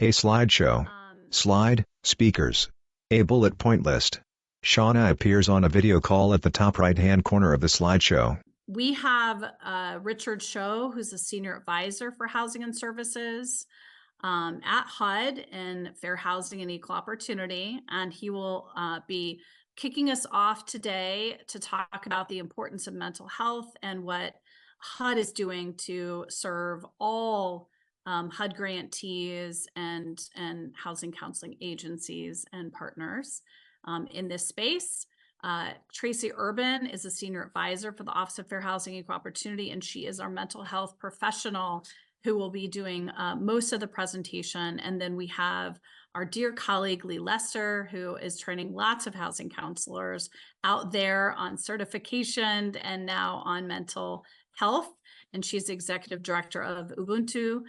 A slideshow. Slide, speakers. A bullet point list. Shauna appears on a video call at the top right-hand corner of the slideshow. We have Richard Cho, who's a senior advisor for housing and services at HUD in Fair Housing and Equal Opportunity, and he will be kicking us off today to talk about the importance of mental health and what HUD is doing to serve all HUD grantees and housing counseling agencies and partners in this space. Tracy Urban is a senior advisor for the Office of Fair Housing and Equal Opportunity, and she is our mental health professional who will be doing most of the presentation. And then we have our dear colleague, Lee Lester, who is training lots of housing counselors out there on certification and now on mental health. And she's executive director of Ubuntu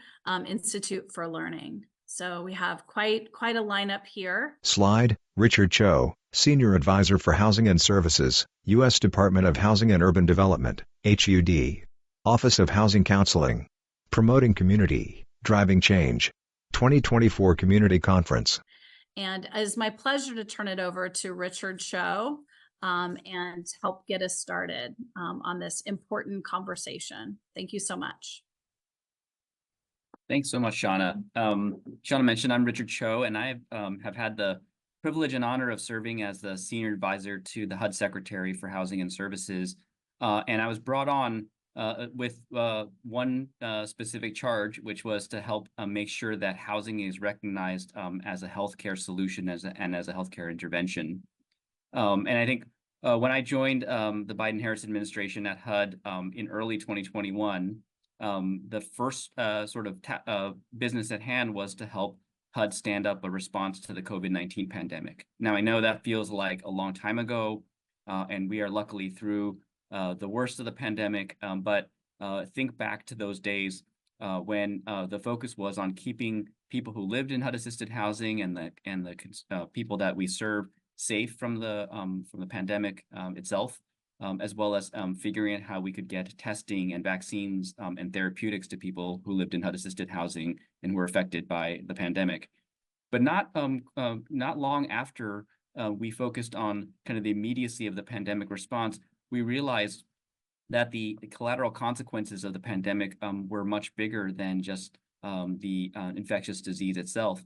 Institute for Learning. So we have quite a lineup here. Slide, Richard Cho, Senior Advisor for Housing and Services, U.S. Department of Housing and Urban Development, HUD. Office of Housing Counseling. Promoting Community, Driving Change. 2024 Community Conference. And it's my pleasure to turn it over to Richard Cho and help get us started on this important conversation. Thank you so much. Thanks so much, Shauna. Shauna mentioned I'm Richard Cho, and I have had the privilege and honor of serving as the Senior Advisor to the HUD Secretary for Housing and Services. And I was brought on with one specific charge, which was to help make sure that housing is recognized as a healthcare solution and as a healthcare intervention. And I think when I joined the Biden-Harris administration at HUD in early 2021, the first sort of business at hand was to help HUD stand up a response to the COVID-19 pandemic. Now, I know that feels like a long time ago, and we are luckily through the worst of the pandemic, but think back to those days when the focus was on keeping people who lived in HUD-assisted housing and the people that we serve safe from the pandemic itself, as well as figuring out how we could get testing and vaccines and therapeutics to people who lived in HUD-assisted housing and were affected by the pandemic. But not long after we focused on kind of the immediacy of the pandemic response, we realized that the collateral consequences of the pandemic were much bigger than just the infectious disease itself.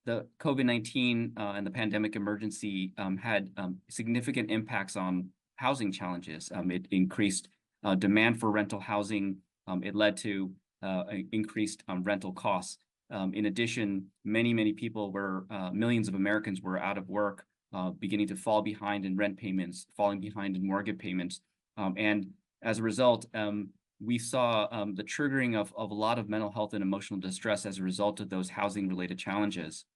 The COVID-19 and the pandemic emergency had significant impacts on housing challenges. It increased demand for rental housing. It led to increased rental costs. In addition, many people millions of Americans were out of work, beginning to fall behind in rent payments, falling behind in mortgage payments. And as a result, we saw the triggering of a lot of mental health and emotional distress as a result of those housing-related challenges.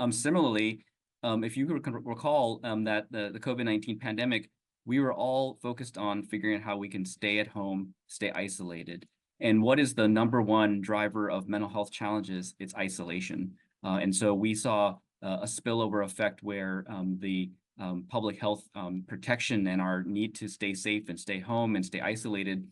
Similarly, if you recall that the COVID-19 pandemic, we were all focused on figuring out how we can stay at home, stay isolated. And what is the number one driver of mental health challenges? It's isolation. And so we saw a spillover effect where the public health protection and our need to stay safe and stay home and stay isolated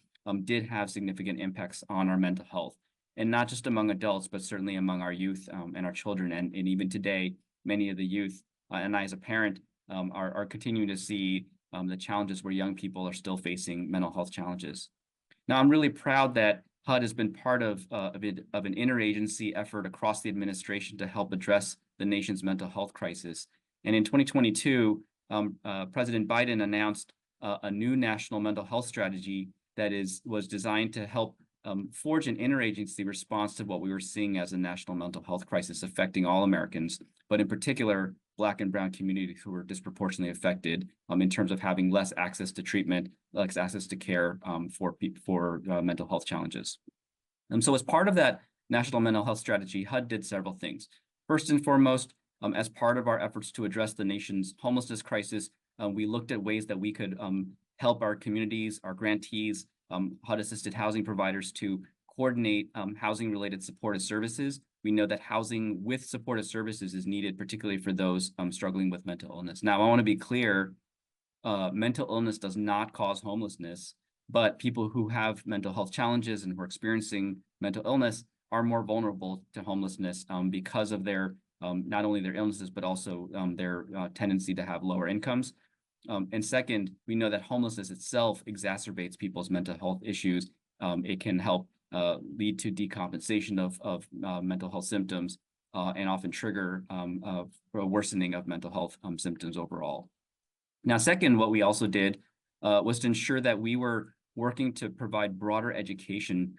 did have significant impacts on our mental health. And not just among adults, but certainly among our youth and our children. And even today, many of the youth, and I as a parent, are continuing to see the challenges where young people are still facing mental health challenges. Now, I'm really proud that HUD has been part of an interagency effort across the administration to help address the nation's mental health crisis. And in 2022, President Biden announced a new national mental health strategy that was designed to help forge an interagency response to what we were seeing as a national mental health crisis affecting all Americans, but in particular, Black and Brown communities who were disproportionately affected in terms of having less access to treatment, less access to care for mental health challenges. So as part of that national mental health strategy, HUD did several things. First and foremost, as part of our efforts to address the nation's homelessness crisis, we looked at ways that we could help our communities, our grantees, HUD-assisted housing providers to coordinate housing-related supportive services. We know that housing with supportive services is needed, particularly for those struggling with mental illness. Now, I want to be clear, mental illness does not cause homelessness, but people who have mental health challenges and who are experiencing mental illness are more vulnerable to homelessness because of their not only their illnesses, but also their tendency to have lower incomes. And second, we know that homelessness itself exacerbates people's mental health issues. It can help lead to decompensation of mental health symptoms and often trigger a worsening of mental health symptoms overall. Now, second, what we also did was to ensure that we were working to provide broader education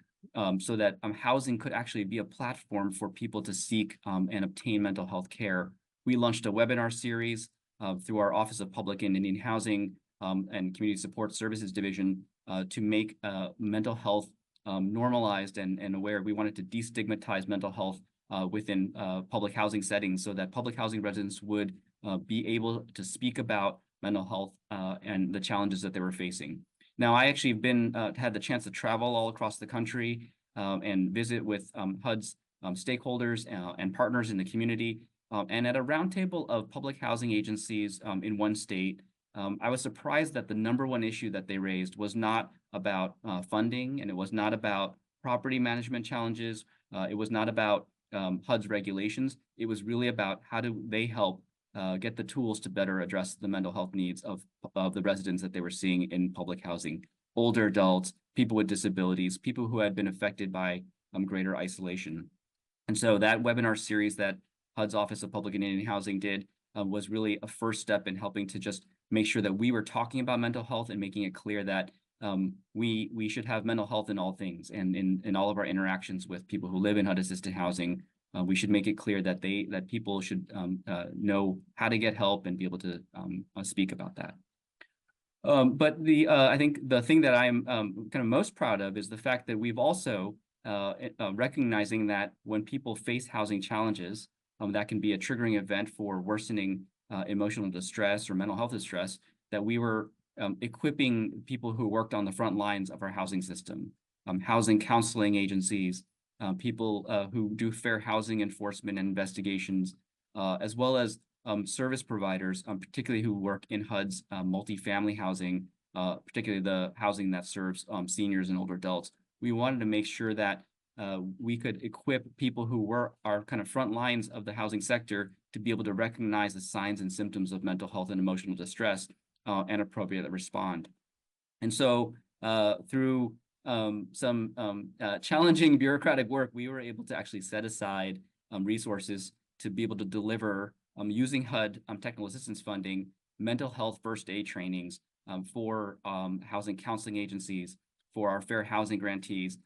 so that housing could actually be a platform for people to seek and obtain mental health care. We launched a webinar series through our Office of Public and Indian Housing and Community Support Services Division to make mental health normalized and aware. We wanted to destigmatize mental health within public housing settings so that public housing residents would be able to speak about mental health and the challenges that they were facing. Now, I actually had the chance to travel all across the country and visit with HUD's stakeholders and partners in the community. And at a roundtable of public housing agencies in one state, I was surprised that the number one issue that they raised was not about funding, and it was not about property management challenges. It was not about HUD's regulations. It was really about how do they help get the tools to better address the mental health needs of the residents that they were seeing in public housing: older adults, people with disabilities, people who had been affected by greater isolation. And so that webinar series that HUD's Office of Public and Indian Housing did was really a first step in helping to just make sure that we were talking about mental health and making it clear that we should have mental health in all things, and in all of our interactions with people who live in HUD-assisted housing. We should make it clear that people should know how to get help and be able to speak about that. But I think the thing that I'm kind of most proud of is the fact that we've also recognizing that when people face housing challenges, that can be a triggering event for worsening emotional distress or mental health distress, that we were equipping people who worked on the front lines of our housing system, housing counseling agencies, people who do fair housing enforcement and investigations, as well as service providers, particularly who work in HUD's multifamily housing, particularly the housing that serves seniors and older adults. We wanted to make sure that we could equip people who were our kind of front lines of the housing sector to be able to recognize the signs and symptoms of mental health and emotional distress and appropriately respond. And so through some challenging bureaucratic work, we were able to actually set aside resources to be able to deliver, using HUD technical assistance funding, mental health first aid trainings for housing counseling agencies, for our fair housing grantees,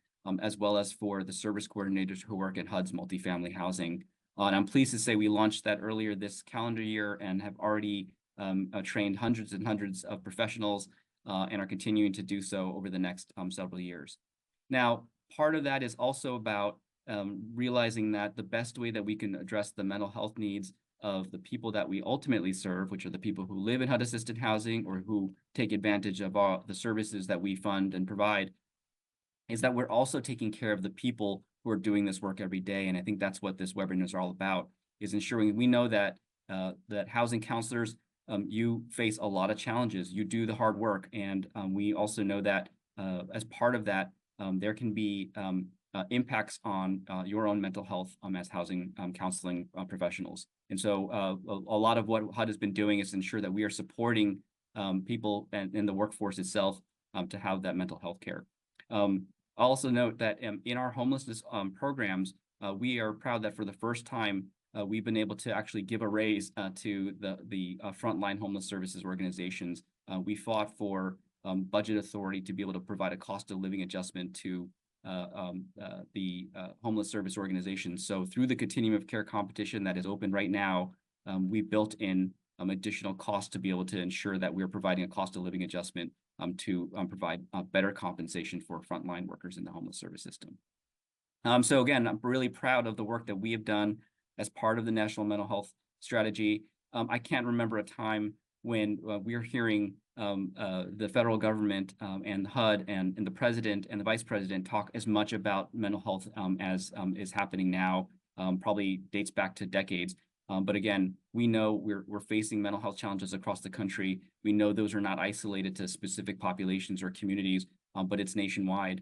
as well as for the service coordinators who work at HUD's multifamily housing. And I'm pleased to say we launched that earlier this calendar year and have already trained hundreds and hundreds of professionals and are continuing to do so over the next several years. Now, part of that is also about realizing that the best way that we can address the mental health needs of the people that we ultimately serve, which are the people who live in HUD-assisted housing or who take advantage of the services that we fund and provide, is that we're also taking care of the people who are doing this work every day. And I think that's what this webinar is all about, is ensuring we know that that housing counselors, you face a lot of challenges. You do the hard work. And we also know that as part of that, there can be impacts on your own mental health as housing counseling professionals. And so a lot of what HUD has been doing is ensure that we are supporting people in the workforce itself to have that mental health care. I'll also note that in our homelessness programs, we are proud that for the first time, we've been able to actually give a raise to the frontline homeless services organizations. We fought for budget authority to be able to provide a cost of living adjustment to the homeless service organizations. So through the continuum of care competition that is open right now, we built in additional costs to be able to ensure that we're providing a cost of living adjustment to provide better compensation for frontline workers in the homeless service system. So again, I'm really proud of the work that we have done as part of the National Mental Health Strategy. I can't remember a time when we're hearing the federal government and HUD and the president and the vice president talk as much about mental health as is happening now. Probably dates back to decades. But again, we know we're facing mental health challenges across the country. We know those are not isolated to specific populations or communities, but it's nationwide.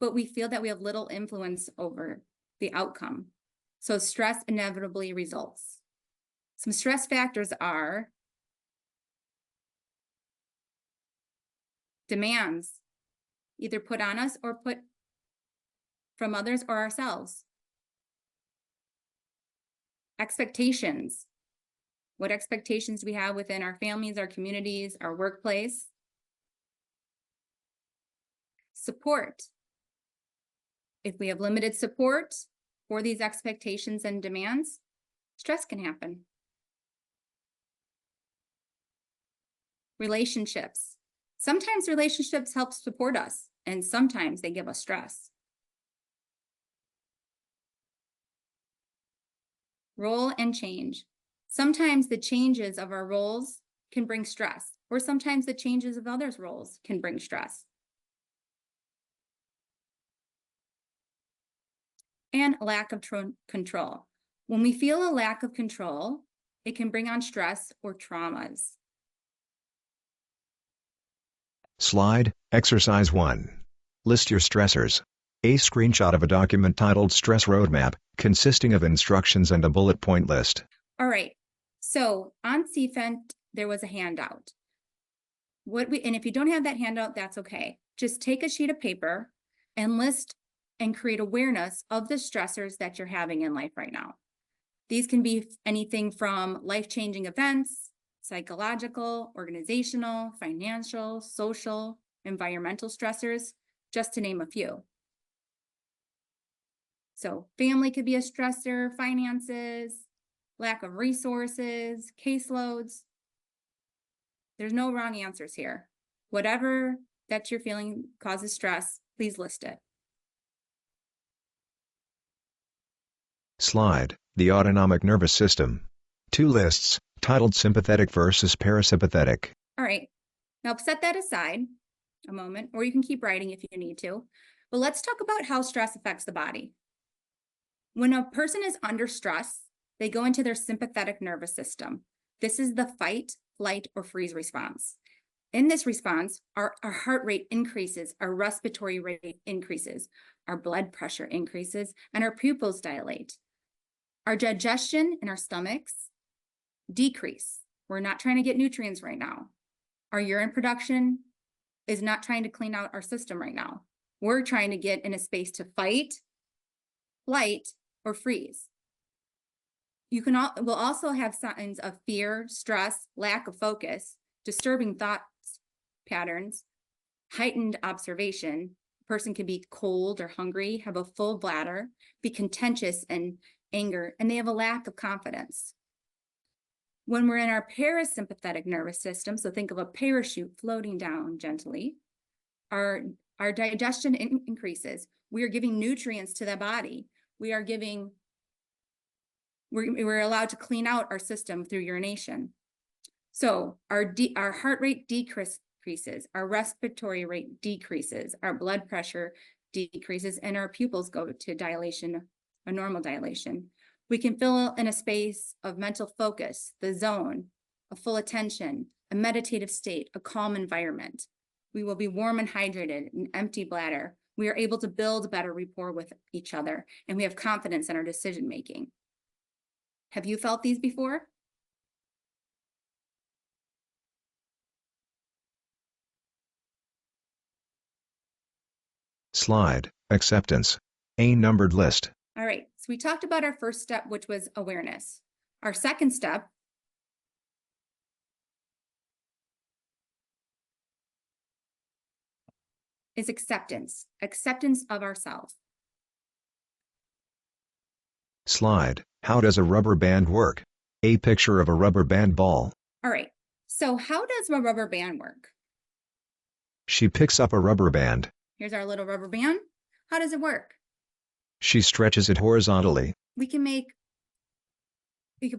but we feel that we have little influence over the outcome. So stress inevitably results. Some stress factors are demands, either put on us or put from others or ourselves. Expectations. What expectations do we have within our families, our communities, our workplace? Support. If we have limited support for these expectations and demands, stress can happen. Relationships. Sometimes relationships help support us, and sometimes they give us stress. Role and change. Sometimes the changes of our roles can bring stress, or sometimes the changes of others' roles can bring stress. And lack of control. When we feel a lack of control, it can bring on stress or traumas. Slide, Exercise 1. List your stressors. A screenshot of a document titled Stress Roadmap, consisting of instructions and a bullet point list. All right, so on CFENT, there was a handout. And if you don't have that handout, that's okay. Just take a sheet of paper and list and create awareness of the stressors that you're having in life right now. These can be anything from life-changing events, psychological, organizational, financial, social, environmental stressors, just to name a few. So family could be a stressor, finances, lack of resources, caseloads. There's no wrong answers here. Whatever that you're feeling causes stress, please list it. Slide, the autonomic nervous system. 2 lists, titled Sympathetic versus Parasympathetic. All right, now set that aside a moment, or you can keep writing if you need to. But let's talk about how stress affects the body. When a person is under stress, they go into their sympathetic nervous system. This is the fight, flight, or freeze response. In this response, our heart rate increases, our respiratory rate increases, our blood pressure increases, and our pupils dilate. Our digestion in our stomachs decrease. We're not trying to get nutrients right now. Our urine production is not trying to clean out our system right now. We're trying to get in a space to fight, flight, or freeze. You will also have signs of fear, stress, lack of focus, disturbing thoughts patterns, heightened observation. A person can be cold or hungry, have a full bladder, be contentious and anger, and they have a lack of confidence. When we're in our parasympathetic nervous system, so think of a parachute floating down gently, our digestion increases. We are giving nutrients to the body. We're allowed to clean out our system through urination. So our heart rate decreases, our respiratory rate decreases, our blood pressure decreases, and our pupils go to dilation, a normal dilation. We can fill in a space of mental focus, the zone, a full attention, a meditative state, a calm environment. We will be warm and hydrated, an empty bladder. We are able to build better rapport with each other, and we have confidence in our decision-making. Have you felt these before? Slide, Acceptance. A numbered list. All right, so we talked about our first step, which was awareness. Our second step is acceptance of ourselves. Slide, How does a rubber band work? A picture of a rubber band ball. All right, so how does a rubber band work? She picks up a rubber band. Here's our little rubber band. How does it work? She stretches it horizontally. We can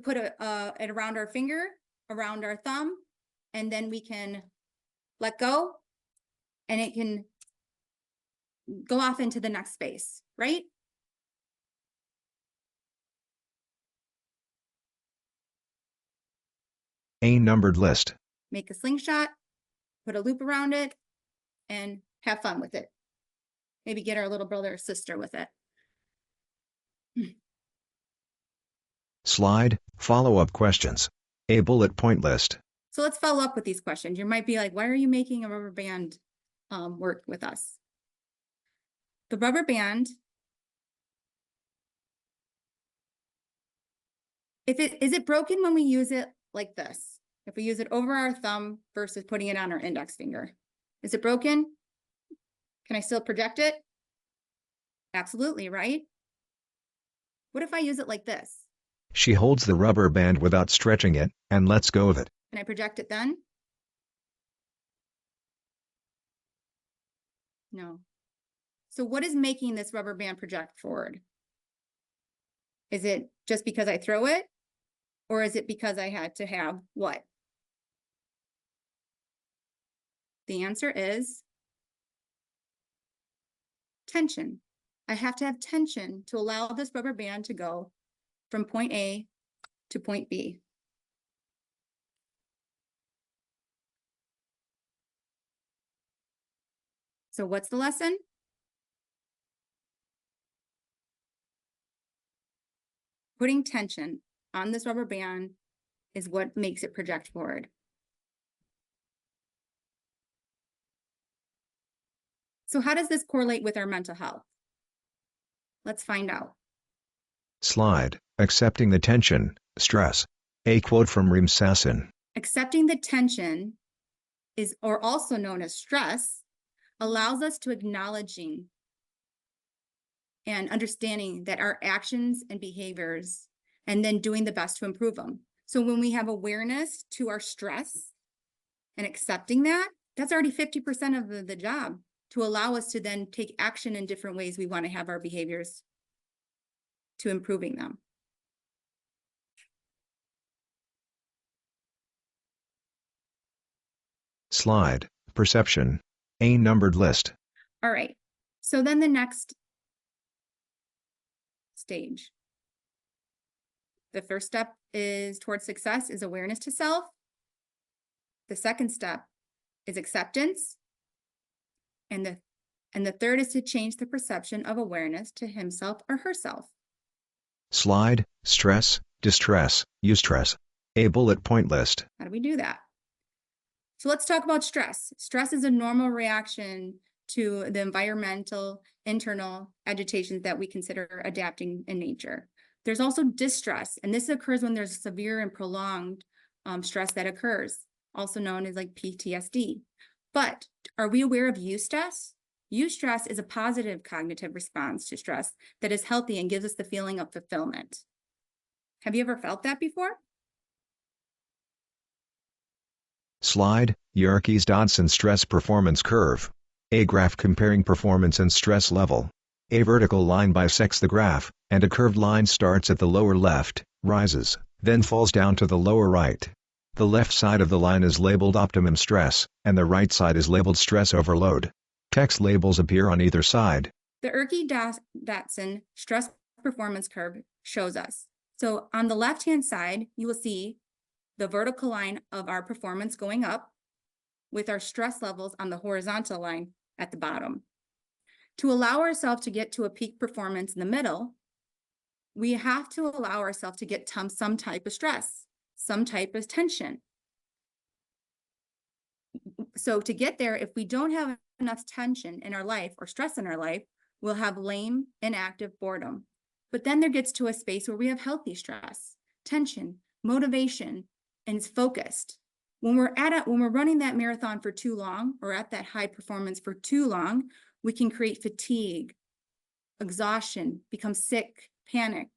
put it around our finger, around our thumb, and then we can let go, and it can go off into the next space, right? A numbered list. Make a slingshot, put a loop around it, and have fun with it. Maybe get our little brother or sister with it. Slide, follow-up questions. A bullet point list. So let's follow up with these questions. You might be like, why are you making a rubber band work with us? The rubber band, is it broken when we use it like this? If we use it over our thumb versus putting it on our index finger, is it broken? Can I still project it? Absolutely, right? What if I use it like this? She holds the rubber band without stretching it, and lets go of it. Can I project it then? No. So what is making this rubber band project forward? Is it just because I throw it? Or is it because I had to have what? The answer is tension. I have to have tension to allow this rubber band to go from point A to point B. So what's the lesson? Putting tension on this rubber band is what makes it project forward. So how does this correlate with our mental health? Let's find out. Slide, accepting the tension, stress. A quote from Reem Sasson. Accepting the tension is, or also known as stress, allows us to acknowledging and understanding that our actions and behaviors, and then doing the best to improve them. So when we have awareness to our stress and accepting that, that's already 50% of the job to allow us to then take action in different ways we want to have our behaviors to improving them. Slide, perception. A numbered list. All right, so then the next stage. The first step is towards success is awareness to self. The second step is acceptance. And the third is to change the perception of awareness to himself or herself. Slide, stress, distress, eustress. A bullet point list. How do we do that? So let's talk about stress. Stress is a normal reaction to the environmental, internal agitations that we consider adapting in nature. There's also distress, and this occurs when there's severe and prolonged stress that occurs, also known as like PTSD. But are we aware of eustress? Eustress is a positive cognitive response to stress that is healthy and gives us the feeling of fulfillment. Have you ever felt that before? Slide, Yerkes-Dodson stress performance curve. A graph comparing performance and stress level. A vertical line bisects the graph, and a curved line starts at the lower left, rises, then falls down to the lower right. The left side of the line is labeled optimum stress, and the right side is labeled stress overload. Text labels appear on either side. The Yerkes-Dodson stress performance curve shows us. So on the left-hand side, you will see the vertical line of our performance going up with our stress levels on the horizontal line at the bottom. To allow ourselves to get to a peak performance in the middle, we have to allow ourselves to get some type of stress, some type of tension. So to get there, if we don't have enough tension in our life or stress in our life, we'll have lame, inactive boredom. But then there gets to a space where we have healthy stress, tension, motivation, and it's focused. When we're running that marathon for too long, or at that high performance for too long, we can create fatigue, exhaustion, become sick, panic,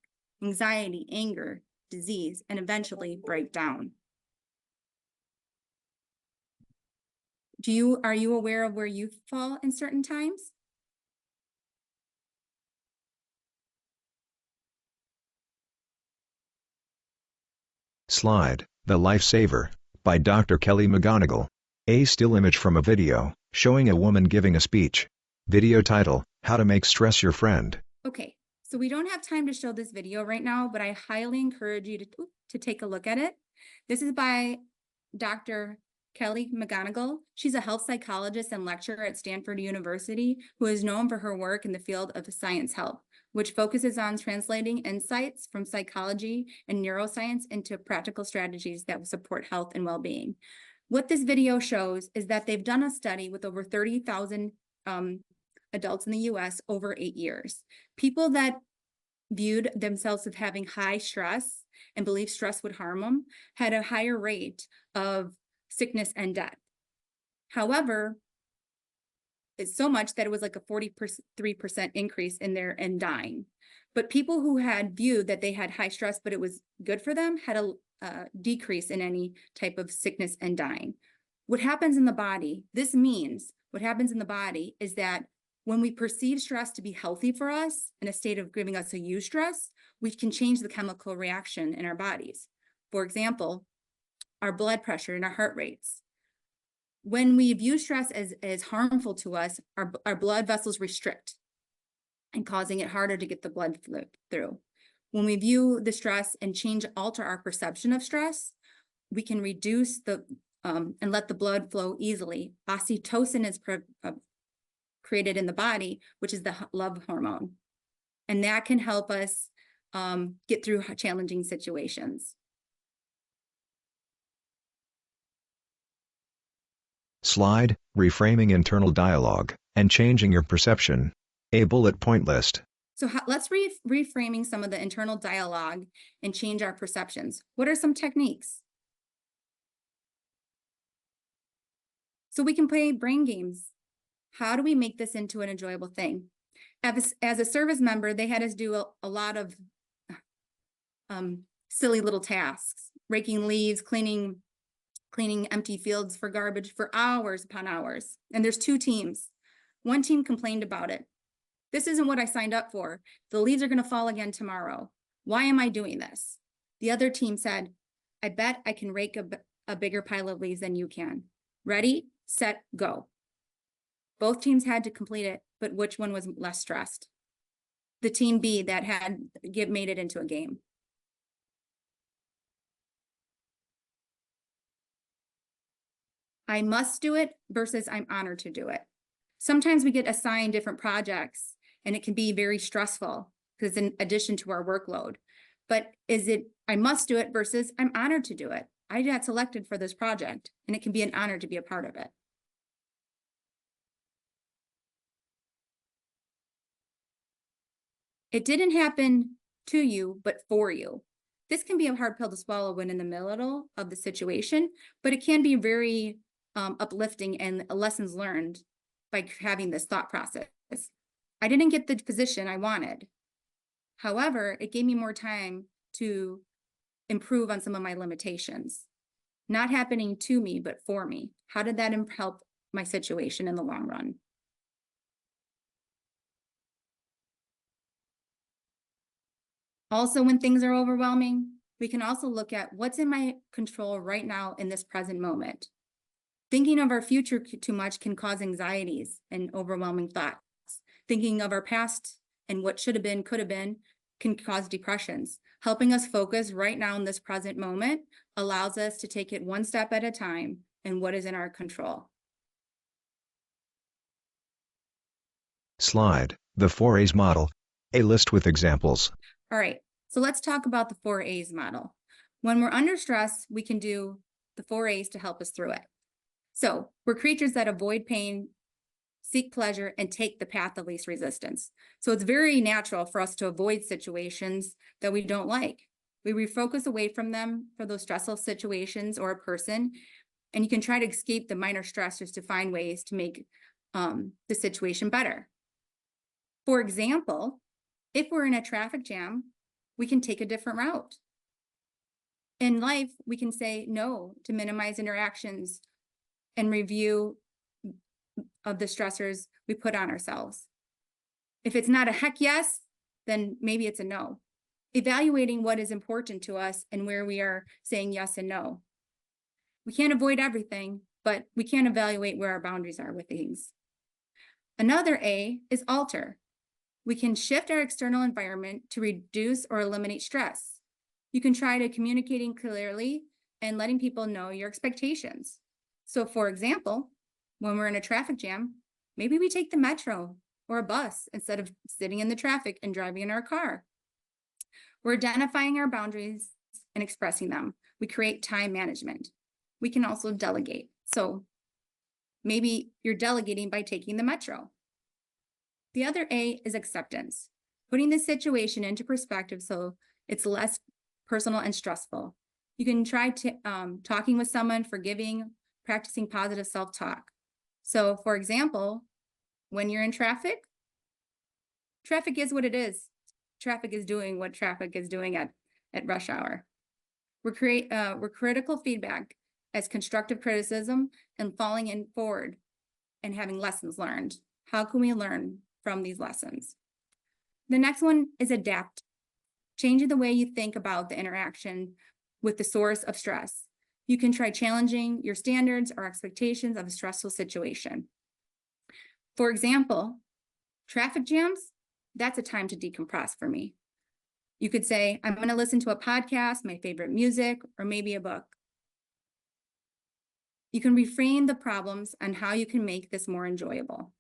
anxiety, anger, disease, and eventually break down. Are you aware of where you fall in certain times? Slide, The Lifesaver, by Dr. Kelly McGonigal. A still image from a video, showing a woman giving a speech. Video title, How to Make Stress Your Friend. Okay, so we don't have time to show this video right now, but I highly encourage you to take a look at it. This is by Dr. Kelly McGonigal. She's a health psychologist and lecturer at Stanford University who is known for her work in the field of science health, which focuses on translating insights from psychology and neuroscience into practical strategies that will support health and well-being. What this video shows is that they've done a study with over 30,000 adults in the US over 8 years. People that viewed themselves as having high stress and believed stress would harm them had a higher rate of sickness and death. However, it's so much that it was like a 43% increase in dying. But people who had viewed that they had high stress, but it was good for them, had a decrease in any type of sickness and dying. What happens in the body, this means what happens in the body is that when we perceive stress to be healthy for us, in a state of giving us a eustress, we can change the chemical reaction in our bodies. For example, our blood pressure and our heart rates. When we view stress as harmful to us, our blood vessels restrict and causing it harder to get the blood flow through. When we view the stress and alter our perception of stress, we can reduce and let the blood flow easily. Oxytocin is created in the body, which is the love hormone. And that can help us get through challenging situations. Slide, reframing internal dialogue, and changing your perception. A bullet point list. So let's reframing some of the internal dialogue and change our perceptions. What are some techniques? So we can play brain games. How do we make this into an enjoyable thing? As a service member, they had us do a lot of silly little tasks, raking leaves, cleaning empty fields for garbage for hours upon hours. And there's 2 teams. One team complained about it. This isn't what I signed up for. The leaves are going to fall again tomorrow. Why am I doing this? The other team said, I bet I can rake a bigger pile of leaves than you can. Ready, set, go. Both teams had to complete it, but which one was less stressed? The team B that had made it into a game. I must do it versus I'm honored to do it. Sometimes we get assigned different projects and it can be very stressful because in addition to our workload. But is it I must do it versus I'm honored to do it? I got selected for this project and it can be an honor to be a part of it. It didn't happen to you, but for you. This can be a hard pill to swallow when in the middle of the situation, but it can be very uplifting and lessons learned by having this thought process. I didn't get the position I wanted. However, it gave me more time to improve on some of my limitations. Not happening to me, but for me. How did that help my situation in the long run? Also, when things are overwhelming, we can also look at what's in my control right now in this present moment. Thinking of our future too much can cause anxieties and overwhelming thoughts. Thinking of our past and what should have been, could have been, can cause depressions. Helping us focus right now in this present moment allows us to take it one step at a time and what is in our control. Slide, the 4 A's model. A list with examples. All right, so let's talk about the 4 A's model. When we're under stress, we can do the 4 A's to help us through it. So we're creatures that avoid pain, seek pleasure, and take the path of least resistance. So it's very natural for us to avoid situations that we don't like. We refocus away from them for those stressful situations or a person, and you can try to escape the minor stressors to find ways to make the situation better. For example, if we're in a traffic jam, we can take a different route. In life, we can say no to minimize interactions and review of the stressors we put on ourselves. If it's not a heck yes, then maybe it's a no. Evaluating what is important to us and where we are saying yes and no. We can't avoid everything, but we can evaluate where our boundaries are with things. Another A is alter. We can shift our external environment to reduce or eliminate stress. You can try to communicating clearly and letting people know your expectations. So for example, when we're in a traffic jam, maybe we take the metro or a bus instead of sitting in the traffic and driving in our car. We're identifying our boundaries and expressing them. We create time management. We can also delegate. So maybe you're delegating by taking the metro. The other A is acceptance, putting the situation into perspective so it's less personal and stressful. You can try talking with someone, forgiving, practicing positive self-talk. So for example, when you're in traffic is what it is. Traffic is doing what traffic is doing at rush hour. We're critical feedback as constructive criticism and falling in forward and having lessons learned. How can we learn from these lessons? The next one is adapt. Changing the way you think about the interaction with the source of stress. You can try challenging your standards or expectations of a stressful situation. For example, traffic jams, that's a time to decompress for me. You could say, I'm going to listen to a podcast, my favorite music, or maybe a book. You can reframe the problems and how you can make this more enjoyable.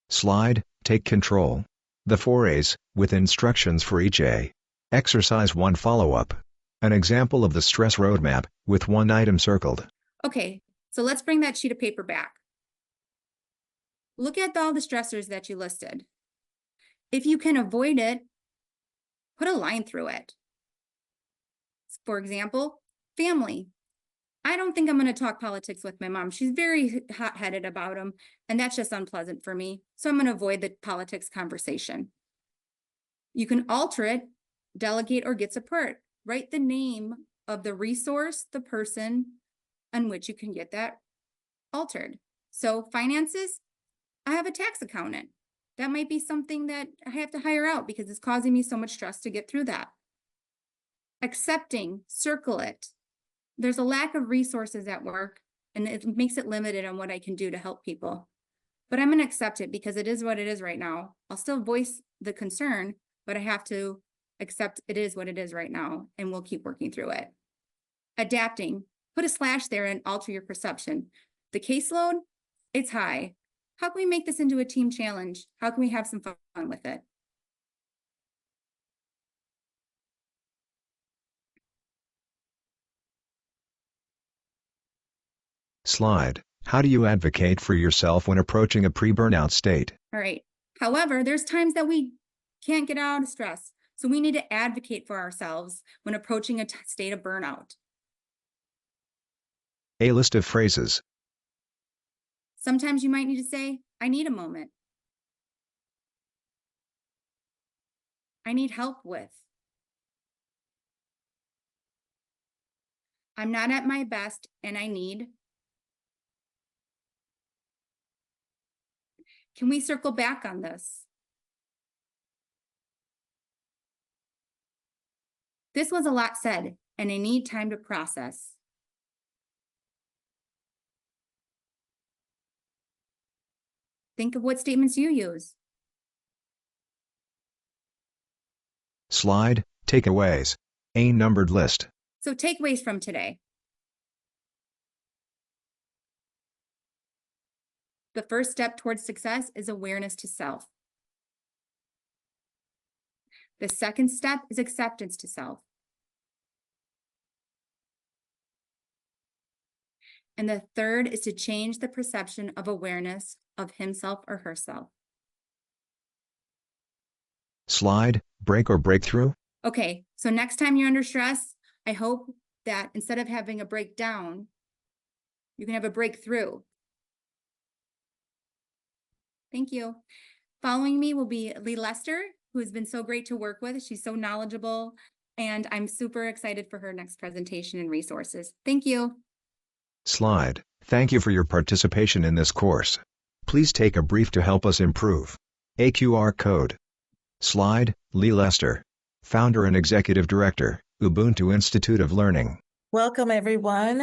Slide, take control. The 4 A's, with instructions for each A. Exercise 1 follow-up. An example of the stress roadmap, with 1 item circled. Okay, so let's bring that sheet of paper back. Look at all the stressors that you listed. If you can avoid it, put a line through it. For example, family. I don't think I'm going to talk politics with my mom. She's very hot-headed about them, and that's just unpleasant for me. So I'm going to avoid the politics conversation. You can alter it, delegate, or get support. Write the name of the resource, the person on which you can get that altered. So finances, I have a tax accountant. That might be something that I have to hire out because it's causing me so much stress to get through that. Accepting, circle it. There's a lack of resources at work, and it makes it limited on what I can do to help people. But I'm going to accept it because it is what it is right now. I'll still voice the concern, but I have to accept it is what it is right now, and we'll keep working through it. Adapting, put a slash there and alter your perception. The caseload, it's high. How can we make this into a team challenge? How can we have some fun with it? Slide, how do you advocate for yourself when approaching a pre-burnout state? All right. However, there's times that we can't get out of stress. So we need to advocate for ourselves when approaching a state of burnout. A list of phrases. Sometimes you might need to say, I need a moment. I need help with. I'm not at my best and I need. Can we circle back on this? This was a lot said, and I need time to process. Think of what statements you use. Slide, takeaways. A numbered list. So takeaways from today. The first step towards success is awareness to self. The second step is acceptance to self. And the third is to change the perception of awareness of himself or herself. Slide, break or breakthrough. Okay, so next time you're under stress, I hope that instead of having a breakdown, you can have a breakthrough. Thank you. Following me will be Lee Lester, who has been so great to work with. She's so knowledgeable, and I'm super excited for her next presentation and resources. Thank you. Slide, thank you for your participation in this course. Please take a brief to help us improve. A QR code. Slide, Lee Lester. Founder and Executive Director, Ubuntu Institute of Learning. Welcome, everyone.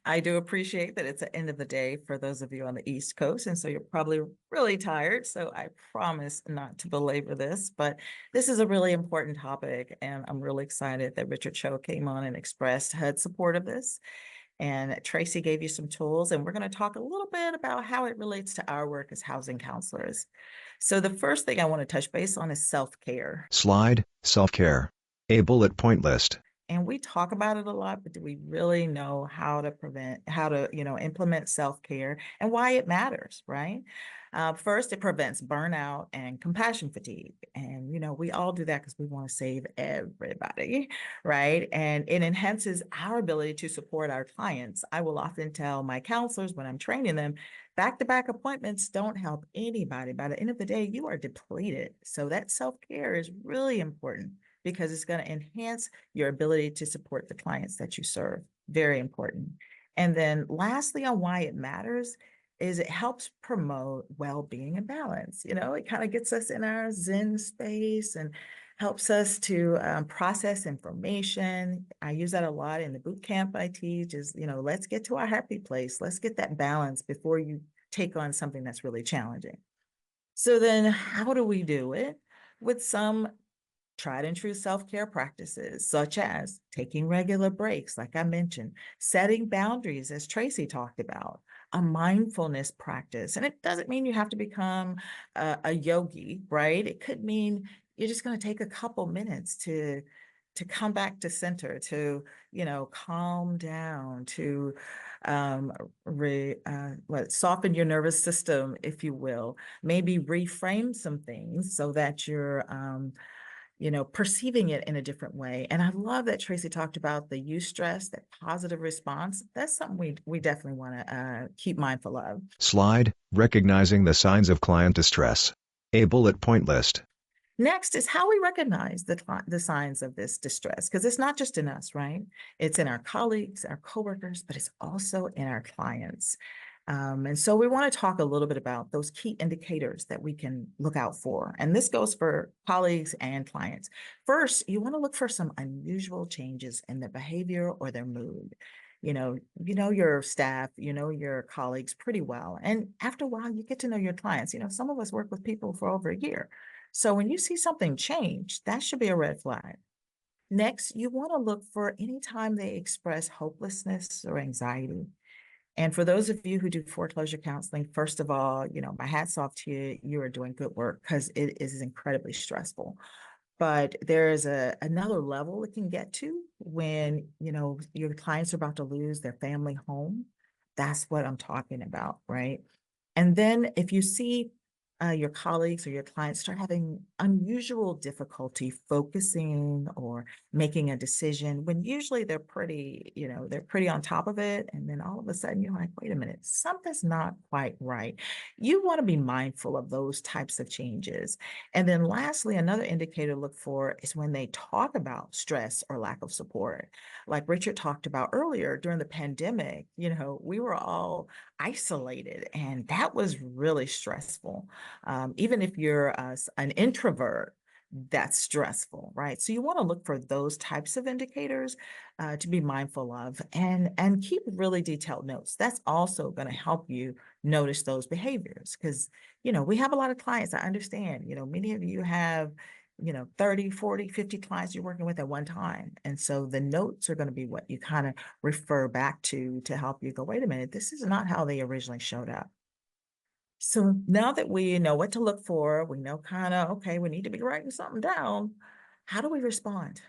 I do appreciate that it's the end of the day for those of you on the East Coast, and so you're probably really tired, so I promise not to belabor this, but this is a really important topic, and I'm really excited that Richard Cho came on and expressed HUD support of this, and Tracy gave you some tools, and we're going to talk a little bit about how it relates to our work as housing counselors. So the first thing I want to touch base on is self-care. Slide, self-care. A bullet point list. And we talk about it a lot, but do we really know how to implement self-care and why it matters, right? First, it prevents burnout and compassion fatigue. And, we all do that because we want to save everybody, right? And it enhances our ability to support our clients. I will often tell my counselors when I'm training them, back-to-back appointments don't help anybody. By the end of the day, you are depleted. So that self-care is really important, because it's going to enhance your ability to support the clients that you serve. Very important. And then lastly, on why it matters is it helps promote well-being and balance. It kind of gets us in our Zen space and helps us to process information. I use that a lot in the boot camp I teach is, let's get to our happy place. Let's get that balance before you take on something that's really challenging. So then how do we do it? With some tried and true self-care practices, such as taking regular breaks, like I mentioned, setting boundaries, as Tracy talked about, a mindfulness practice. And it doesn't mean you have to become a yogi, right? It could mean you're just going to take a couple minutes to come back to center, to, calm down, to soften your nervous system, if you will, maybe reframe some things so that you're perceiving it in a different way. And I love that Tracy talked about the eustress, that positive response. That's something we definitely want to keep mindful of. Slide, recognizing the signs of client distress. A bullet point list. Next is how we recognize the signs of this distress, because it's not just in us, right? It's in our colleagues, our coworkers, but it's also in our clients. And so we want to talk a little bit about those key indicators that we can look out for. And this goes for colleagues and clients. First, you want to look for some unusual changes in their behavior or their mood. You know your staff, your colleagues pretty well. And after a while, you get to know your clients. Some of us work with people for over a year. So when you see something change, that should be a red flag. Next, you want to look for any time they express hopelessness or anxiety. And for those of you who do foreclosure counseling, first of all, my hat's off to you. You are doing good work because it is incredibly stressful. But there is another level it can get to when, your clients are about to lose their family home. That's what I'm talking about, right? And then if you see your colleagues or your clients start having unusual difficulty focusing or making a decision, when usually they're pretty on top of it. And then all of a sudden you're like, wait a minute, something's not quite right. You want to be mindful of those types of changes. And then lastly, another indicator to look for is when they talk about stress or lack of support. Like Richard talked about earlier, during the pandemic, we were all isolated, and that was really stressful. Even if you're an introvert, that's stressful, right? So you want to look for those types of indicators to be mindful of, and keep really detailed notes. That's also going to help you notice those behaviors, because we have a lot of clients. I understand, many of you have 30, 40, 50 clients you're working with at one time. And so the notes are going to be what you kind of refer back to help you go, wait a minute, this is not how they originally showed up. So now that we know what to look for, we know okay, we need to be writing something down. How do we respond?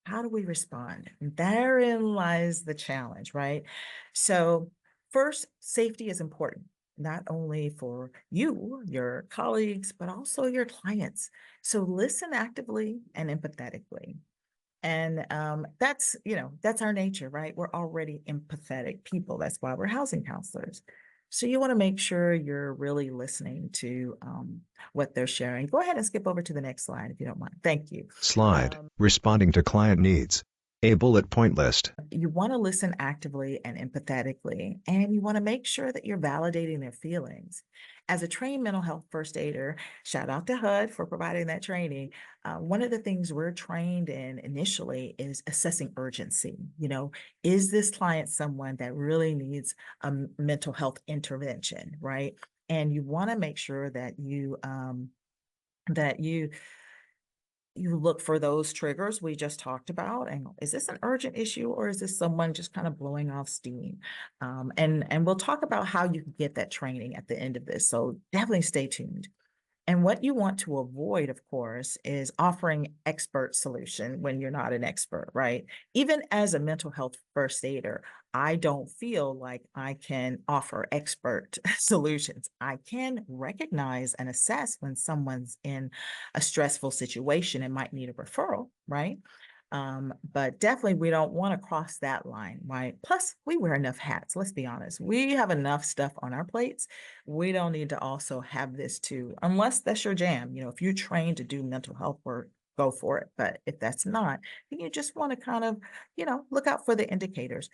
How do we respond? And therein lies the challenge, right? So first, safety is important, not only for you, your colleagues, but also your clients. So listen actively and empathetically. And that's our nature, right? We're already empathetic people. That's why we're housing counselors. So you want to make sure you're really listening to what they're sharing. Go ahead and skip over to the next slide if you don't mind. Thank you. Slide, responding to client needs. A bullet point list. You want to listen actively and empathetically, and you want to make sure that you're validating their feelings. As a trained mental health first aider, shout out to HUD for providing that training. One of the things we're trained in initially is assessing urgency. Is this client someone that really needs a mental health intervention, right? And you want to make sure that you look for those triggers we just talked about. And is this an urgent issue, or is this someone just kind of blowing off steam? And we'll talk about how you can get that training at the end of this. So definitely stay tuned. And what you want to avoid, of course, is offering expert solution when you're not an expert, right? Even as a mental health first aider, I don't feel like I can offer expert solutions. I can recognize and assess when someone's in a stressful situation and might need a referral, right? But definitely we don't want to cross that line, right? Plus, we wear enough hats. Let's be honest. We have enough stuff on our plates. We don't need to also have this too, unless that's your jam. If you're trained to do mental health work, go for it. But if that's not, then you just want to kind of, look out for the indicators.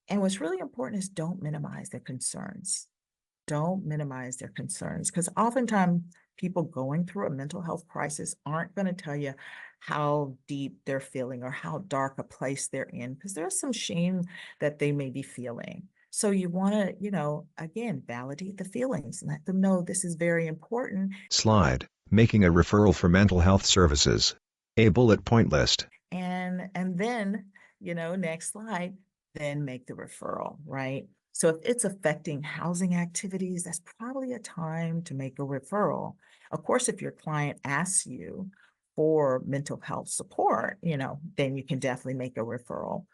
And what's really important is don't minimize their concerns. Don't minimize their concerns, because oftentimes people going through a mental health crisis aren't going to tell you how deep they're feeling or how dark a place they're in, because there's some shame that they may be feeling. So you want to, again, validate the feelings and let them know this is very important. Slide, making a referral for mental health services. A bullet point list. And then, next slide, then make the referral, right? So if it's affecting housing activities, that's probably a time to make a referral. Of course, if your client asks you for mental health support, then you can definitely make a referral.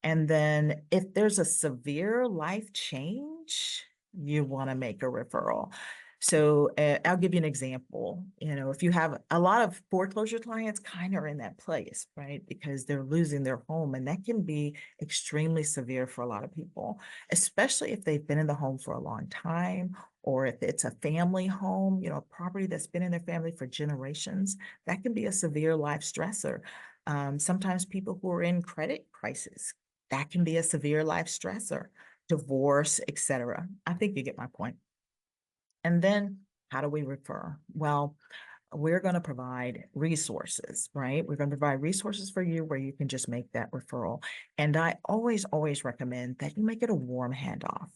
And then if there's a severe life change, you want to make a referral. So I'll give you an example. If you have a lot of foreclosure clients kind of are in that place, right? Because they're losing their home, and that can be extremely severe for a lot of people, especially if they've been in the home for a long time, or if it's a family home, property that's been in their family for generations. That can be a severe life stressor. Sometimes people who are in credit crisis, that can be a severe life stressor, divorce, etc. I think you get my point. And then how do we refer? Well, we're going to provide resources, right? We're going to provide resources for you where you can just make that referral. And I always recommend that you make it a warm handoff,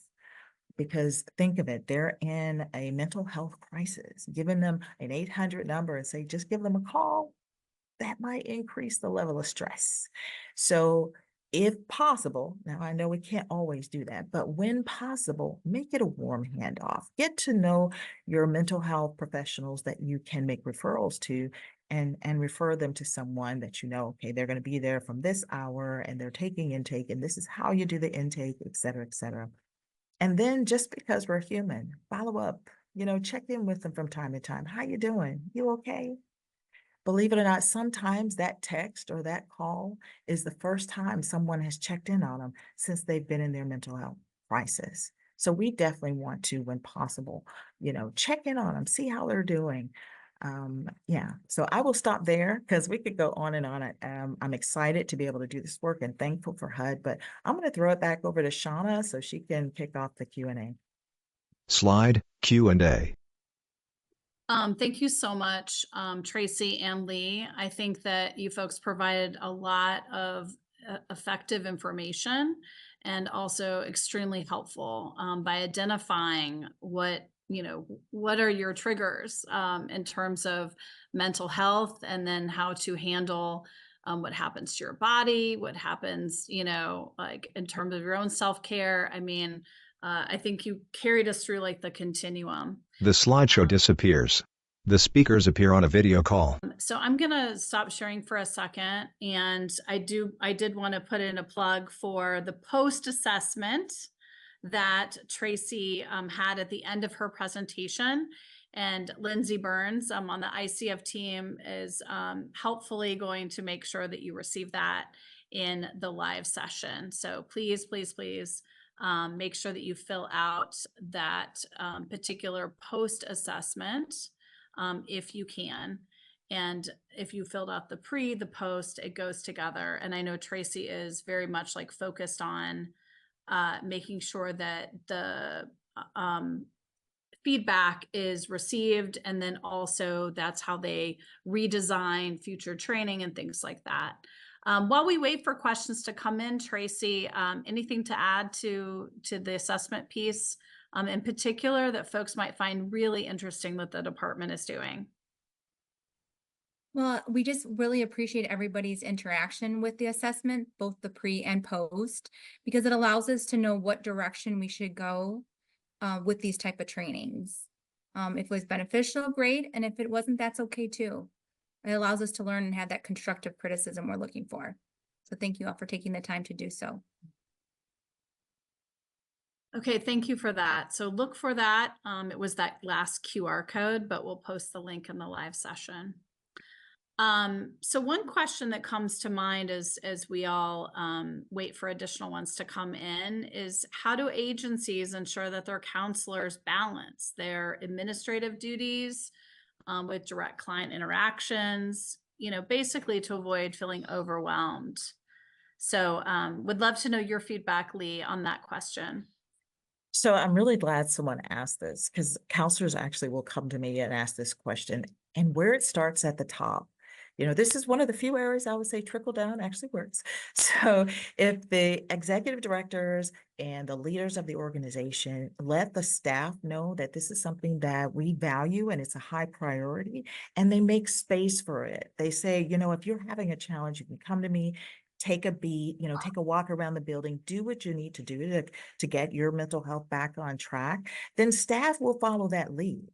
because think of it, they're in a mental health crisis. Giving them an 800 number and say, just give them a call, that might increase the level of stress. So if possible, now I know we can't always do that, but when possible, make it a warm handoff. Get to know your mental health professionals that you can make referrals to, and refer them to someone that okay, they're going to be there from this hour and they're taking intake, and this is how you do the intake, et cetera, et cetera. And then just because we're human, follow up, check in with them from time to time. How you doing? You okay? Believe it or not, sometimes that text or that call is the first time someone has checked in on them since they've been in their mental health crisis. So we definitely want to, when possible, check in on them, see how they're doing. Yeah, so I will stop there because we could go on and on. I'm excited to be able to do this work and thankful for HUD, but I'm going to throw it back over to Shauna so she can kick off the Q&A. Slide, Q&A. Thank you so much, Tracy and Lee. I think that you folks provided a lot of effective information, and also extremely helpful by identifying what are your triggers in terms of mental health, and then how to handle what happens to your body, what happens, like in terms of your own self-care. I mean, I think you carried us through like the continuum. The slideshow disappears. The speakers appear on a video call. So I'm going to stop sharing for a second. And I did want to put in a plug for the post assessment that Tracy had at the end of her presentation. And Lindsay Burns on the ICF team is helpfully going to make sure that you receive that in the live session. So please, please, please make sure that you fill out that particular post assessment if you can. And if you filled out the post, it goes together. And I know Tracy is very much like focused on making sure that the feedback is received, and then also that's how they redesign future training and things like that. While we wait for questions to come in, Tracy, anything to add to the assessment piece in particular that folks might find really interesting that the department is doing? Well, we just really appreciate everybody's interaction with the assessment, both the pre and post, because it allows us to know what direction we should go with these type of trainings. If it was beneficial, great. And if it wasn't, that's okay too. It allows us to learn and have that constructive criticism we're looking for. So thank you all for taking the time to do so. Okay, thank you for that. So look for that. It was that last QR code, but we'll post the link in the live session. So one question that comes to mind as we all wait for additional ones to come in is, how do agencies ensure that their counselors balance their administrative duties with direct client interactions, basically to avoid feeling overwhelmed? So would love to know your feedback, Lee, on that question. So I'm really glad someone asked this, because counselors actually will come to me and ask this question, and where it starts at the top. This is one of the few areas I would say trickle down actually works. So if the executive directors and the leaders of the organization let the staff know that this is something that we value and it's a high priority, and they make space for it. They say, if you're having a challenge, you can come to me, take a beat, take a walk around the building, do what you need to do to get your mental health back on track, then staff will follow that lead.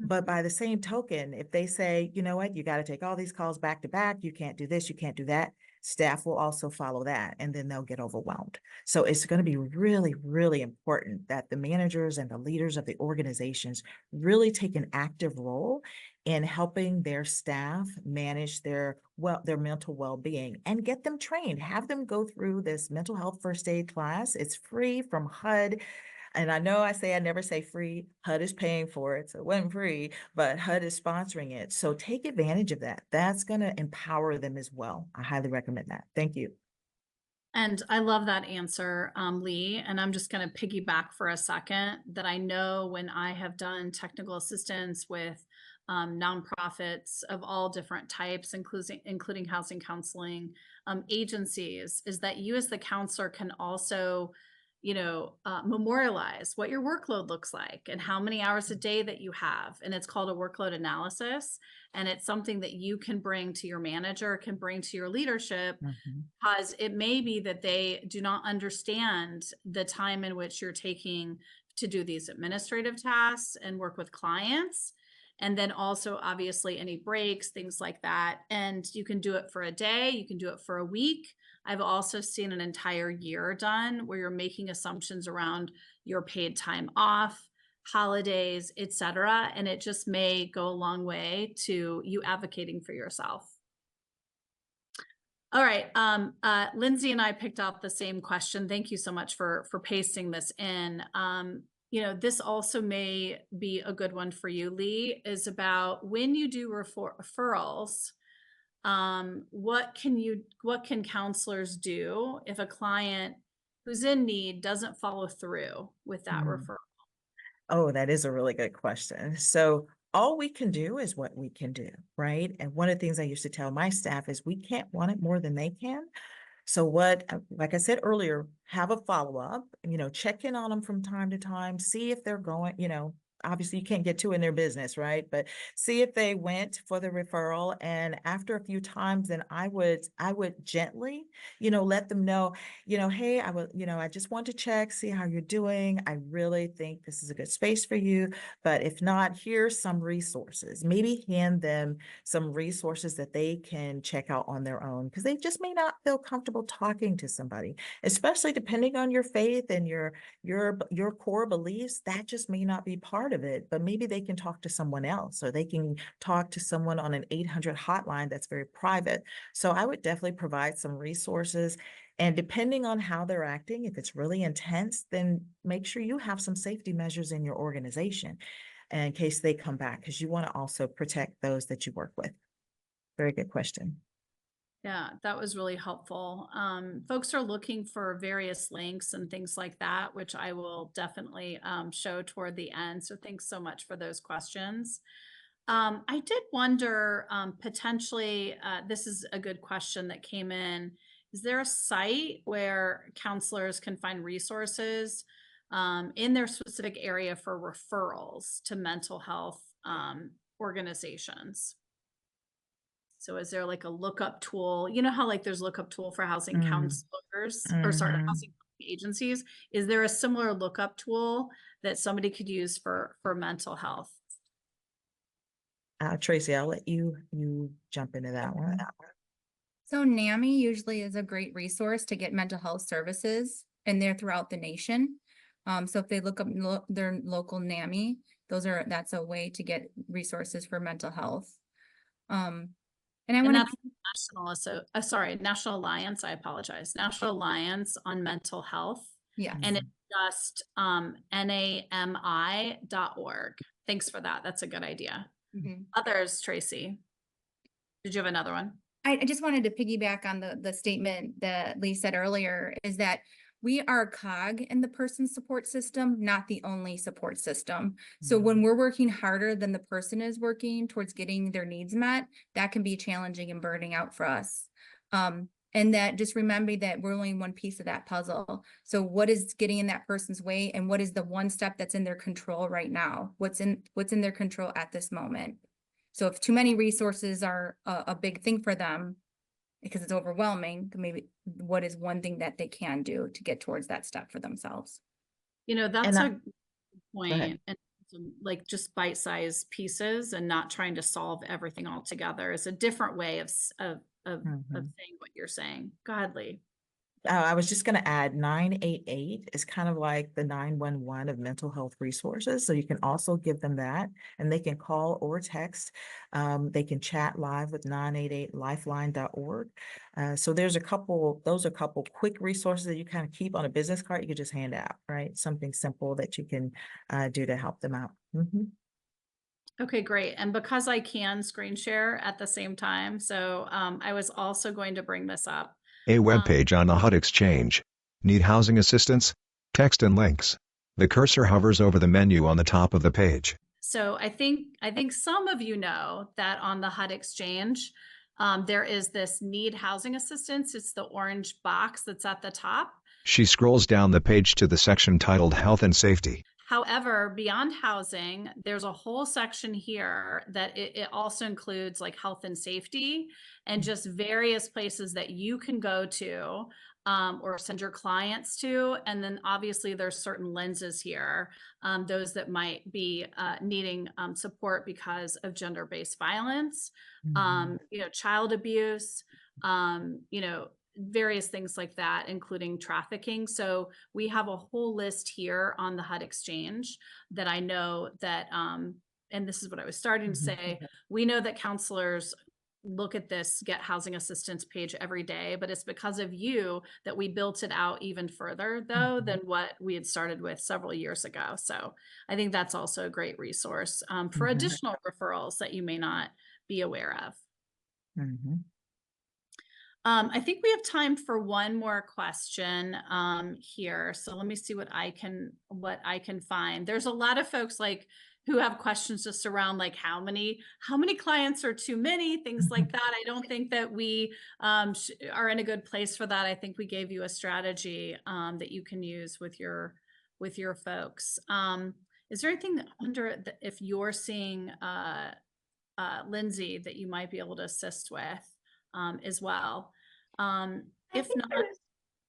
But by the same token, if they say, you know what, you got to take all these calls back to back, you can't do this, you can't do that, staff will also follow that, and then they'll get overwhelmed. So it's going to be really, really important that the managers and the leaders of the organizations really take an active role in helping their staff manage their mental well-being and get them trained, have them go through this mental health first aid class. It's free from HUD. And I know I never say free. HUD is paying for it, so it wasn't free, but HUD is sponsoring it. So take advantage of that. That's going to empower them as well. I highly recommend that. Thank you. And I love that answer, Lee. And I'm just going to piggyback for a second that I know when I have done technical assistance with nonprofits of all different types, including housing counseling agencies, is that you as the counselor can also memorialize what your workload looks like and how many hours a day that you have. And it's called a workload analysis. And it's something that you can bring to your manager, can bring to your leadership, because it may be that they do not understand the time in which you're taking to do these administrative tasks and work with clients. And then also obviously any breaks, things like that. And you can do it for a day, you can do it for a week. I've also seen an entire year done where you're making assumptions around your paid time off, holidays, etc. And it just may go a long way to you advocating for yourself. All right, Lindsay and I picked up the same question. Thank you so much for pasting this in. This also may be a good one for you, Lee, is about when you do referrals, what can counselors do if a client who's in need doesn't follow through with that referral? Oh, that is a really good question. So all we can do is what we can do, right? And one of the things I used to tell my staff is we can't want it more than they can. So like I said earlier, have a follow-up, check in on them from time to time, see if they're going, obviously you can't get too in their business, right? But see if they went for the referral. And after a few times, then I would gently, let them know, hey, I just want to check, see how you're doing. I really think this is a good space for you. But if not, here's some resources. Maybe hand them some resources that they can check out on their own, because they just may not feel comfortable talking to somebody, especially depending on your faith and your core beliefs. That just may not be part of it, but maybe they can talk to someone else, or they can talk to someone on an 800 hotline that's very private. So I would definitely provide some resources. And depending on how they're acting, if it's really intense, then make sure you have some safety measures in your organization in case they come back, because you want to also protect those that you work with. Very good question. Yeah, that was really helpful. Folks are looking for various links and things like that, which I will definitely show toward the end. So thanks so much for those questions. I did wonder potentially, this is a good question that came in. Is there a site where counselors can find resources in their specific area for referrals to mental health organizations? So is there like a lookup tool? You know how like there's lookup tool for housing Mm, counselors or sorry, mhm. housing agencies? Is there a similar lookup tool that somebody could use for mental health? Tracy, I'll let you jump into that one. So NAMI usually is a great resource to get mental health services, and they're throughout the nation. So if they look up their local NAMI, that's a way to get resources for mental health. And I And want that's to, National Alliance, I apologize. National Alliance on Mental Health. yes. And it's just NAMI.org. Thanks for that. That's a good idea. Mhm. Others, Tracy? Did you have another one? I just wanted to piggyback on the statement that Lee said earlier, is that we are a cog in the person's support system, not the only support system. So when we're working harder than the person is working towards getting their needs met, that can be challenging and burning out for us. And that just remember that we're only one piece of that puzzle. So what is getting in that person's way, and what is the one step that's in their control right now? What's in their control at this moment? So if too many resources are a big thing for them because it's overwhelming, maybe what is one thing that they can do to get towards that step for themselves? You know, that's And a good go ahead. point. And like just bite-sized pieces and not trying to solve everything all together is a different way of saying what you're saying. Go ahead, Lee. I was just going to add 988 is kind of like the 911 of mental health resources. So you can also give them that, and they can call or text. They can chat live with 988lifeline.org. So those are a couple quick resources that you kind of keep on a business card. You could just hand out, right? Something simple that you can do to help them out. Mm-hmm. Okay, great. And because I can screen share at the same time, so I was also going to bring this up. A web page on the HUD Exchange. Need housing assistance? Text and links. The cursor hovers over the menu on the top of the page. So I think some of you know that on the HUD Exchange, there is this need housing assistance. It's the orange box that's at the top. She scrolls down the page to the section titled Health and Safety. However, beyond housing, there's a whole section here that it also includes like health and safety and just various places that you can go to or send your clients to. And then obviously there's certain lenses here, those that might be needing support because of gender-based violence, child abuse, various things like that, including trafficking. So we have a whole list here on the HUD Exchange that I know that, and this is what I was starting to say, we know that counselors look at this get housing assistance page every day, but it's because of you that we built it out even further though than what we had started with several years ago. So I think that's also a great resource for additional referrals that you may not be aware of. I think we have time for one more question here. So let me see what I can find. There's a lot of folks like who have questions just around like how many clients are too many, things like that. I don't think that we are in a good place for that. I think we gave you a strategy that you can use with your folks. Is there anything if you're seeing Lindsay that you might be able to assist with as well? If not,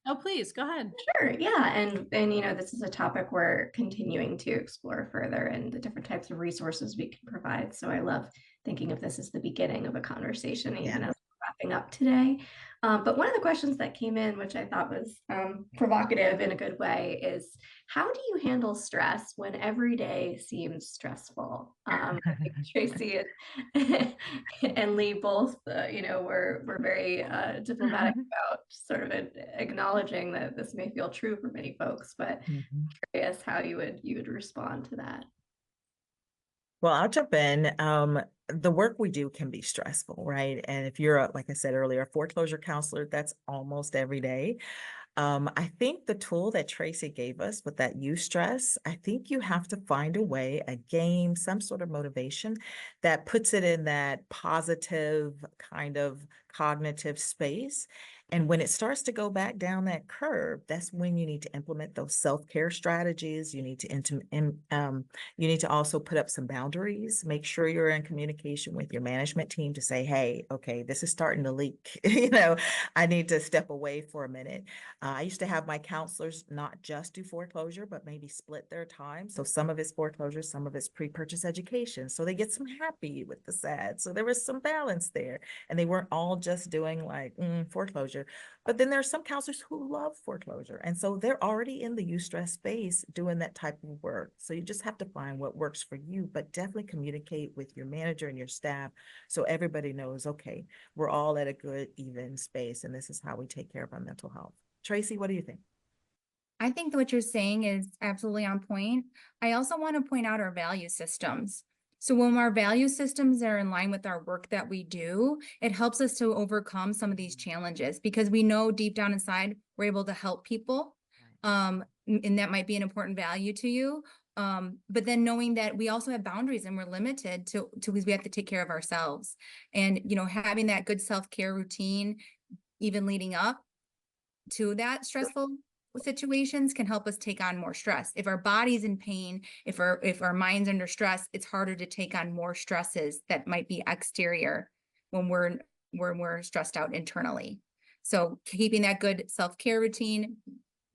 oh, please go ahead. Sure. Yeah. And this is a topic we're continuing to explore further and the different types of resources we can provide. So I love thinking of this as the beginning of a conversation, even as we're wrapping up today. But one of the questions that came in, which I thought was provocative in a good way, is how do you handle stress when every day seems stressful? I think Tracy and Lee both, we're very diplomatic about sort of acknowledging that this may feel true for many folks, but curious how you would respond to that. Well, I'll jump in. the work we do can be stressful, right? And if you're, like I said earlier, a foreclosure counselor, that's almost every day. I think the tool that Tracy gave us with that stress, I think you have to find a way, a game, some sort of motivation that puts it in that positive kind of cognitive space. And when it starts to go back down that curve, that's when you need to implement those self-care strategies. You need to also put up some boundaries. Make sure you're in communication with your management team to say, hey, okay, this is starting to leak. I need to step away for a minute. I used to have my counselors not just do foreclosure, but maybe split their time. So some of it's foreclosure, some of it's pre-purchase education. So they get some happy with the sad. So there was some balance there. And they weren't all just doing like foreclosure. But then there are some counselors who love foreclosure. And so they're already in the stress space doing that type of work. So you just have to find what works for you, but definitely communicate with your manager and your staff so everybody knows, okay, we're all at a good, even space. And this is how we take care of our mental health. Tracy, what do you think? I think what you're saying is absolutely on point. I also want to point out our value systems. So when our value systems are in line with our work that we do, it helps us to overcome some of these challenges because we know deep down inside we're able to help people. And that might be an important value to you. But then knowing that we also have boundaries and we're limited to because we have to take care of ourselves. And, having that good self-care routine, even leading up to that stressful situations can help us take on more stress. If our body's in pain, if our mind's under stress, it's harder to take on more stresses that might be exterior when we're stressed out internally. So keeping that good self-care routine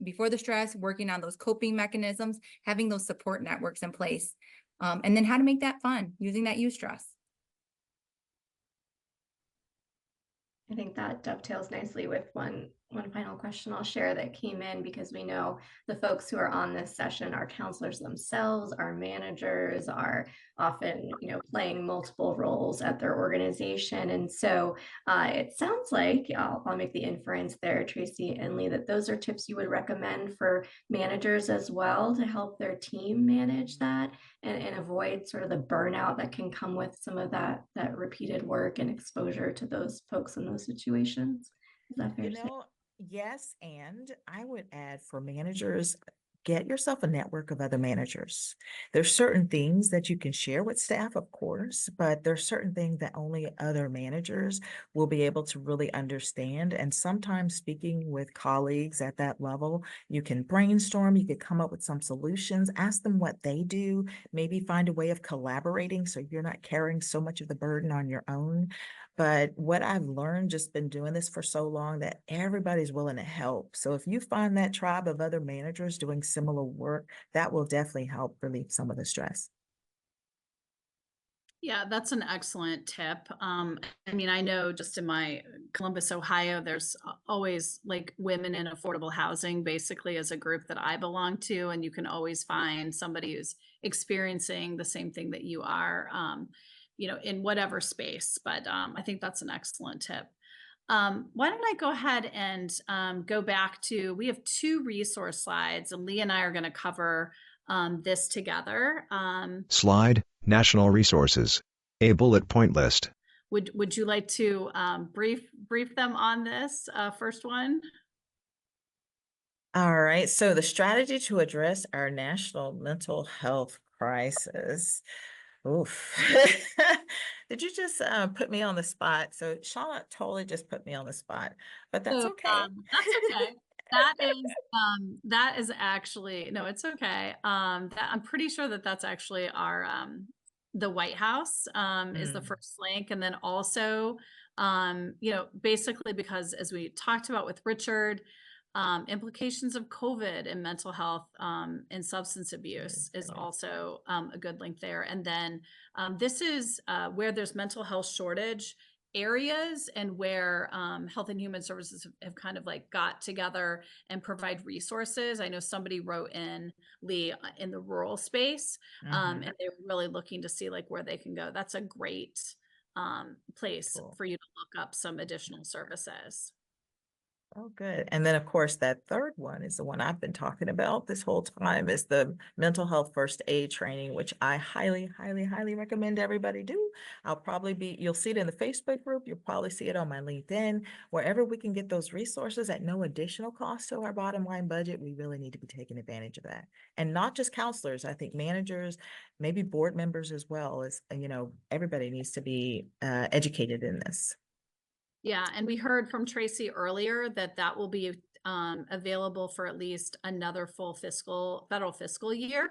before the stress, working on those coping mechanisms, having those support networks in place, and then how to make that fun using that stress. I think that dovetails nicely with one final question I'll share that came in because we know the folks who are on this session are counselors themselves, are managers, are often, playing multiple roles at their organization. And so it sounds like, I'll make the inference there, Tracy and Lee, that those are tips you would recommend for managers as well to help their team manage that and avoid sort of the burnout that can come with some of that repeated work and exposure to those folks in those situations. Is that fair to say? Yes, and I would add for managers, get yourself a network of other managers. There's certain things that you can share with staff, of course, but there's certain things that only other managers will be able to really understand. And sometimes speaking with colleagues at that level, you can brainstorm, you could come up with some solutions, ask them what they do, maybe find a way of collaborating so you're not carrying so much of the burden on your own. But what I've learned, just been doing this for so long, that everybody's willing to help. So if you find that tribe of other managers doing similar work, that will definitely help relieve some of the stress. Yeah, that's an excellent tip. I know just in my Columbus, Ohio, there's always like women in affordable housing, basically as a group that I belong to, and you can always find somebody who's experiencing the same thing that you are, in whatever space. But I think that's an excellent tip. Why don't I go ahead and go back to, we have 2 resource slides, and Lee and I are going to cover this together. Slide, National Resources. A bullet point list. Would you like to brief them on this first one? All right, so the strategy to address our national mental health crisis. Oof. Did you just put me on the spot? So Shauna totally just put me on the spot, but that's So, okay. that's okay. That is actually, no, it's okay. I'm pretty sure that that's actually our, the White House, is the first link. And then also, basically because as we talked about with Richard, implications of COVID and mental health, and substance abuse is also, a good link there. And then, this is, where there's mental health shortage areas and where Health and Human Services have kind of like got together and provide resources. I know somebody wrote in, Lee, in the rural space, and they were really looking to see like where they can go. That's a great place Cool. for you to look up some additional services. Oh, good. And then, of course, that third one is the one I've been talking about this whole time, is the mental health first aid training, which I highly, highly, highly recommend everybody do. You'll see it in the Facebook group. You'll probably see it on my LinkedIn. Wherever we can get those resources at no additional cost to our bottom line budget, we really need to be taking advantage of that. And not just counselors, I think managers, maybe board members as well, as, everybody needs to be educated in this. Yeah, and we heard from Tracy earlier that that will be available for at least another full federal fiscal year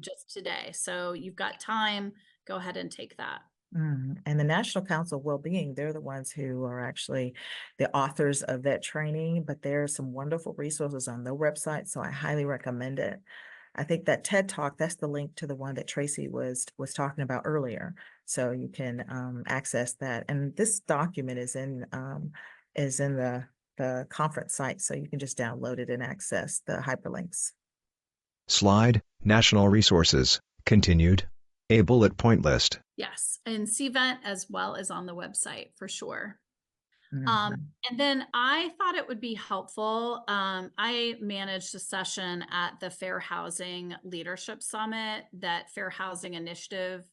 just today. So you've got time. Go ahead and take that. And the National Council of Wellbeing, they're the ones who are actually the authors of that training, but there are some wonderful resources on their website, so I highly recommend it. I think that TED Talk, that's the link to the one that Tracy was talking about earlier. So you can access that. And this document is in the conference site, so you can just download it and access the hyperlinks. Slide, National Resources, continued. A bullet point list. Yes, and CVent as well as on the website for sure. Mhm. And then I thought it would be helpful. I managed a session at the Fair Housing Leadership Summit that Fair Housing Initiative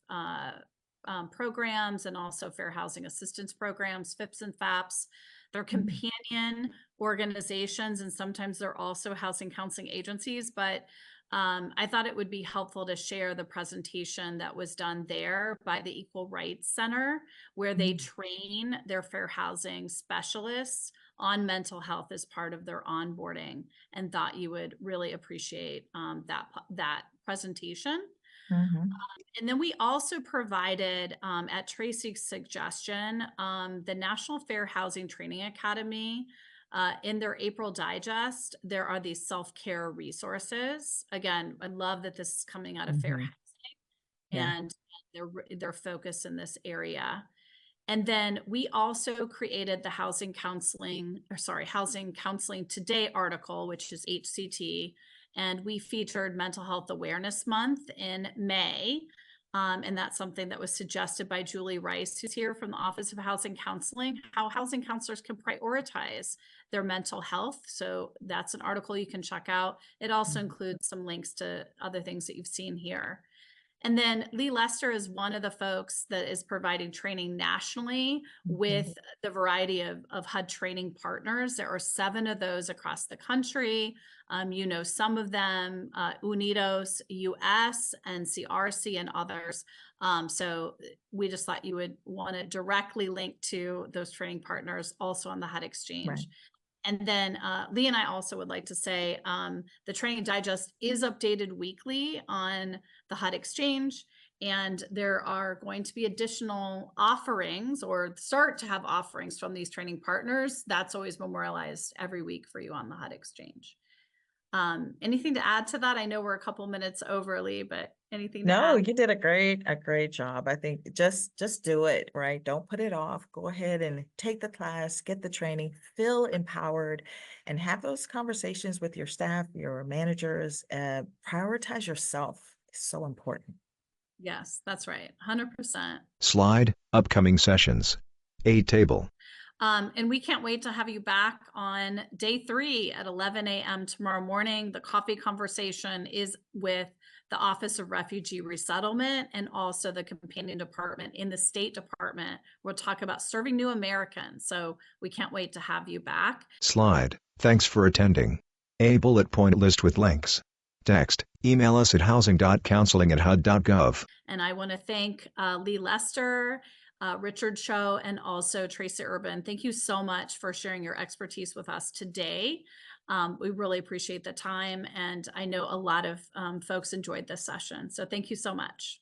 programs and also Fair Housing Assistance Programs, FIPS and FAPS. They're companion organizations, and sometimes they're also housing counseling agencies, but I thought it would be helpful to share the presentation that was done there by the Equal Rights Center, where they train their fair housing specialists on mental health as part of their onboarding, and thought you would really appreciate that presentation. And then we also provided, at Tracy's suggestion, the National Fair Housing Training Academy. In their April digest, there are these self-care resources. Again, I love that this is coming out of Fair Housing and their focus in this area. And then we also created the Housing Counseling Today article, which is HCT, and we featured Mental Health Awareness Month in May. And that's something that was suggested by Julie Rice, who's here from the Office of Housing Counseling, how housing counselors can prioritize their mental health. So that's an article you can check out. It also includes some links to other things that you've seen here. And then Lee Lester is one of the folks that is providing training nationally with the variety of HUD training partners. There are 7 of those across the country. Some of them, Unidos US and CRC and others. So we just thought you would want to directly link to those training partners also on the HUD Exchange. Right. And then Lee and I also would like to say the training digest is updated weekly on the HUD Exchange, and there are going to be additional offerings or start to have offerings from these training partners. That's always memorialized every week for you on the HUD Exchange. Anything to add to that? I know we're a couple minutes over, Lee, but anything to No, add? you did a great job. I think just do it, right? Don't put it off. Go ahead and take the class, get the training, feel empowered, and have those conversations with your staff, your managers. Prioritize yourself. It's so important. Yes, that's right. 100%. Slide, upcoming sessions. A table. And we can't wait to have you back on day 3 at 11 a.m. tomorrow morning. The coffee conversation is with the Office of Refugee Resettlement and also the companion department in the State Department. We'll talk about serving new Americans. So we can't wait to have you back. Slide, thanks for attending. A bullet point list with links. Text, email us at housing.counseling@hud.gov. And I want to thank Lee Lester, Richard Cho, and also Tracy Urban. Thank you so much for sharing your expertise with us today. We really appreciate the time, and I know a lot of folks enjoyed this session. So thank you so much.